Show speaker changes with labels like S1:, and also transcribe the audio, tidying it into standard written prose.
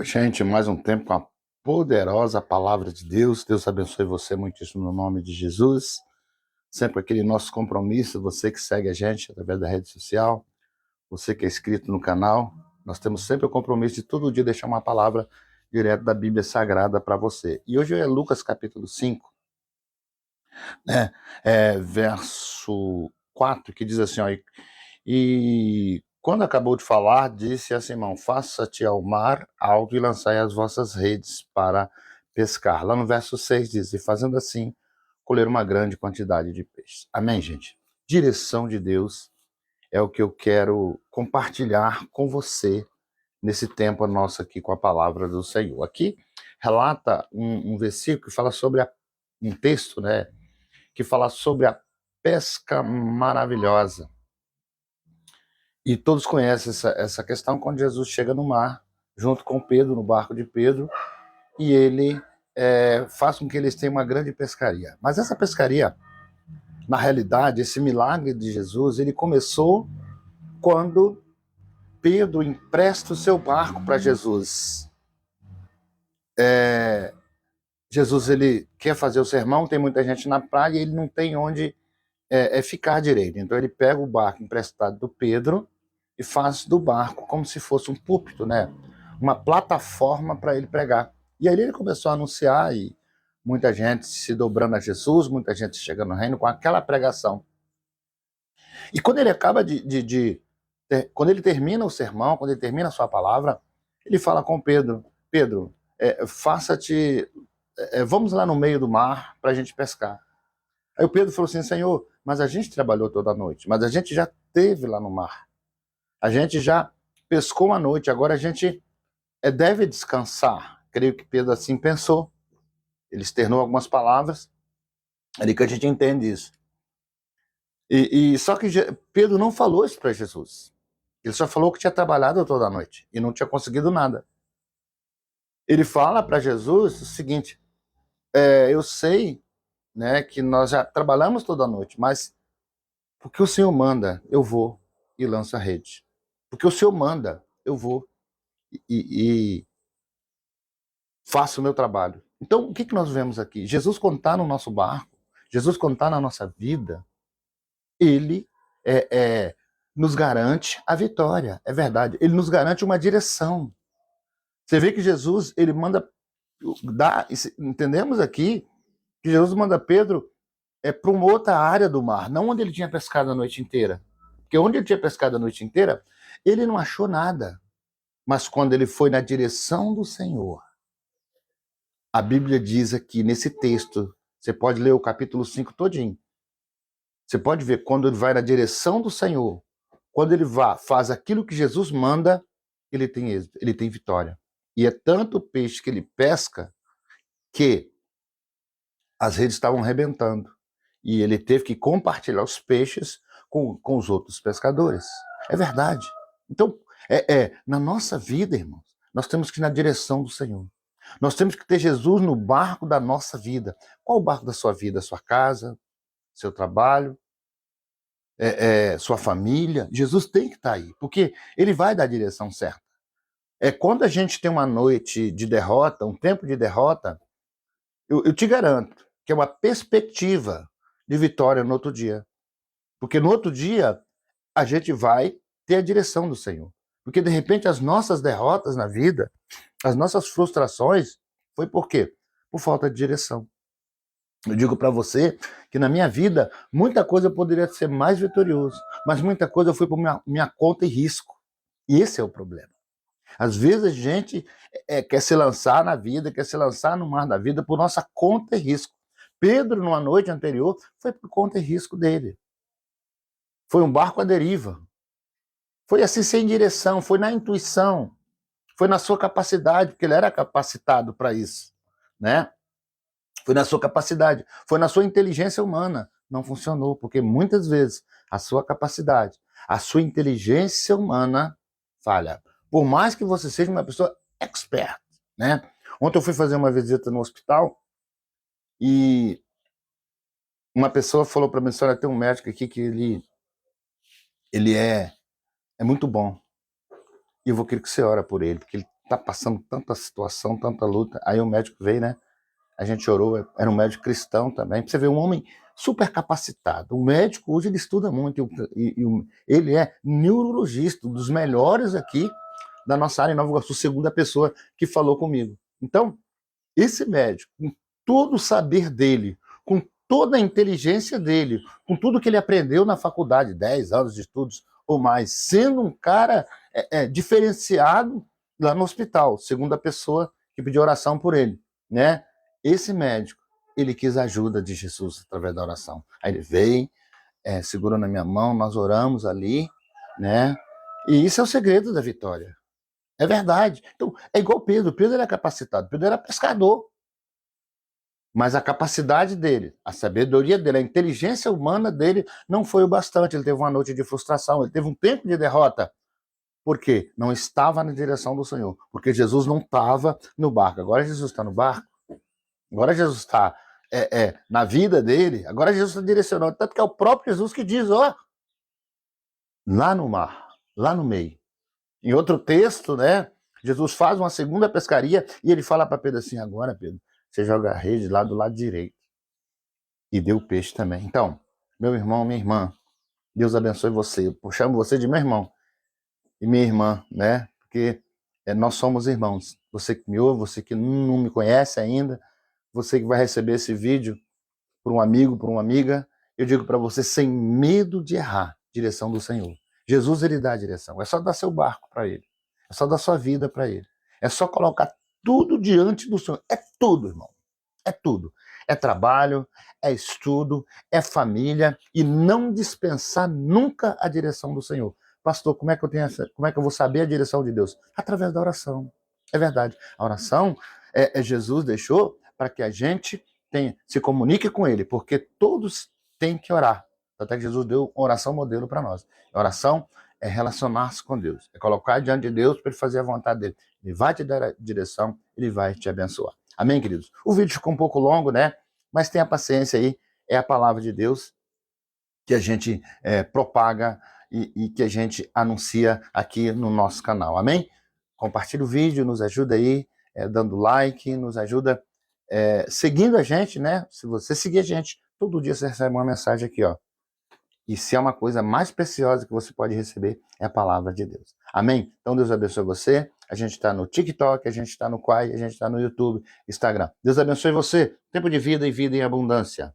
S1: Gente, mais um tempo com a poderosa palavra de Deus. Deus abençoe você muitíssimo no nome de Jesus. Sempre aquele nosso compromisso, você que segue a gente através da rede social, você que é inscrito no canal, nós temos sempre o compromisso de todo dia deixar uma palavra direto da Bíblia Sagrada para você. E hoje é Lucas capítulo 5, né? Verso 4, que diz assim, ó, e quando acabou de falar, disse a Simão: faça-te ao mar alto e lançai as vossas redes para pescar. Lá no verso 6 diz: e fazendo assim, colher uma grande quantidade de peixes. Amém, gente? Direção de Deus é o que eu quero compartilhar com você nesse tempo nosso aqui com a palavra do Senhor. Aqui relata um versículo que fala sobre um texto, né? Que fala sobre a pesca maravilhosa. E todos conhecem essa questão quando Jesus chega no mar, junto com Pedro, no barco de Pedro, e ele faz com que eles tenham uma grande pescaria. Mas essa pescaria, na realidade, esse milagre de Jesus, ele começou quando Pedro empresta o seu barco para Jesus. Jesus, ele quer fazer o sermão, tem muita gente na praia e ele não tem onde ficar direito. Então ele pega o barco emprestado do Pedro e faz do barco como se fosse um púlpito, né? Uma plataforma para ele pregar. E aí ele começou a anunciar e muita gente se dobrando a Jesus, muita gente chegando no reino com aquela pregação. E quando ele acaba quando ele termina o sermão, quando ele termina a sua palavra, ele fala com Pedro: Pedro, faça-te, vamos lá no meio do mar para a gente pescar. Aí o Pedro falou assim: Senhor, mas a gente trabalhou toda a noite, mas a gente já esteve lá no mar. A gente já pescou a noite, agora a gente deve descansar. Creio que Pedro assim pensou. Ele externou algumas palavras, ali que a gente entende isso. E só que Pedro não falou isso para Jesus. Ele só falou que tinha trabalhado toda a noite e não tinha conseguido nada. Ele fala para Jesus o seguinte: eu sei, né, que nós já trabalhamos toda a noite, mas porque o Senhor manda, eu vou e lanço a rede. Porque o Senhor manda, eu vou e faço o meu trabalho. Então, o que nós vemos aqui? Jesus, quando está no nosso barco, Jesus, quando está na nossa vida, ele nos garante a vitória, é verdade. Ele nos garante uma direção. Você vê que Jesus, ele manda entendemos aqui que Jesus manda Pedro para uma outra área do mar, não onde ele tinha pescado a noite inteira. Porque onde ele tinha pescado a noite inteira, ele não achou nada. Mas quando ele foi na direção do Senhor, a Bíblia diz aqui nesse texto, você pode ler o capítulo 5 todinho. Você pode ver quando ele vai na direção do Senhor, quando ele faz aquilo que Jesus manda, ele tem êxito, ele tem vitória. E é tanto peixe que ele pesca que as redes estavam arrebentando. E ele teve que compartilhar os peixes com os outros pescadores. É verdade. Então, na nossa vida, irmãos, nós temos que ir na direção do Senhor. Nós temos que ter Jesus no barco da nossa vida. Qual o barco da sua vida? Sua casa, seu trabalho, sua família. Jesus tem que estar aí, porque ele vai dar a direção certa. Quando a gente tem uma noite de derrota, um tempo de derrota, eu te garanto que é uma perspectiva de vitória no outro dia. Porque no outro dia, a gente vai ter a direção do Senhor. Porque, de repente, as nossas derrotas na vida, as nossas frustrações, foi por quê? Por falta de direção. Eu digo para você que na minha vida, muita coisa poderia ser mais vitorioso, mas muita coisa foi por minha conta e risco. E esse é o problema. Às vezes a gente quer se lançar na vida, quer se lançar no mar da vida por nossa conta e risco. Pedro, numa noite anterior, foi por conta e risco dele. Foi um barco à deriva. Foi assim, sem direção, foi na intuição, foi na sua capacidade, porque ele era capacitado para isso, né? Foi na sua capacidade, foi na sua inteligência humana. Não funcionou, porque muitas vezes a sua capacidade, a sua inteligência humana falha. Por mais que você seja uma pessoa expert, né? Ontem eu fui fazer uma visita no hospital e uma pessoa falou para mim: olha, tem um médico aqui que ele é muito bom. E eu vou querer que você ora por ele, porque ele tá passando tanta situação, tanta luta. Aí o médico veio, né? A gente orou, era um médico cristão também. Você vê um homem super capacitado. O médico hoje ele estuda muito. Ele é neurologista, um dos melhores aqui da nossa área em Nova Iguaçu, segunda pessoa que falou comigo. Então, esse médico, com todo o saber dele, com toda a inteligência dele, com tudo que ele aprendeu na faculdade, 10 anos de estudos ou mais, sendo um cara diferenciado lá no hospital, segunda pessoa que pediu oração por ele, né? Esse médico, ele quis a ajuda de Jesus através da oração. Aí ele veio, segurou na minha mão, nós oramos ali, né? E isso é o segredo da vitória. É verdade. Então, é igual Pedro. Pedro era capacitado. Pedro era pescador. Mas a capacidade dele, a sabedoria dele, a inteligência humana dele não foi o bastante. Ele teve uma noite de frustração, ele teve um tempo de derrota. Por quê? Não estava na direção do Senhor. Porque Jesus não estava no barco. Agora Jesus está no barco. Agora Jesus está na vida dele. Agora Jesus está direcionando. Tanto que é o próprio Jesus que diz, ó, lá no mar, lá no meio. Em outro texto, né? Jesus faz uma segunda pescaria e ele fala para Pedro assim, agora, Pedro, você joga a rede lá do lado direito. E deu peixe também. Então, meu irmão, minha irmã, Deus abençoe você. Eu chamo você de meu irmão e minha irmã, né? Porque nós somos irmãos. Você que me ouve, você que não me conhece ainda, você que vai receber esse vídeo por um amigo, por uma amiga, eu digo para você, sem medo de errar, direção do Senhor. Jesus, ele dá a direção. É só dar seu barco para ele. É só dar sua vida para ele. É só colocar tudo diante do Senhor. É tudo, irmão. É tudo. É trabalho, é estudo, é família e não dispensar nunca a direção do Senhor. Pastor, como é que eu vou saber a direção de Deus? Através da oração. É verdade. A oração Jesus deixou para que a gente se comunique com ele, porque todos têm que orar. Até que Jesus deu uma oração modelo para nós. A oração é relacionar-se com Deus, é colocar diante de Deus para ele fazer a vontade dele. Ele vai te dar a direção, ele vai te abençoar. Amém, queridos? O vídeo ficou um pouco longo, né? Mas tenha paciência aí, é a palavra de Deus que a gente propaga e que a gente anuncia aqui no nosso canal. Amém? Compartilhe o vídeo, nos ajuda aí, dando like, nos ajuda seguindo a gente, né? Se você seguir a gente, todo dia você recebe uma mensagem aqui, ó. E se é uma coisa mais preciosa que você pode receber, é a palavra de Deus. Amém? Então Deus abençoe você. A gente está no TikTok, a gente está no Quai, a gente está no YouTube, Instagram. Deus abençoe você. Tempo de vida e vida em abundância.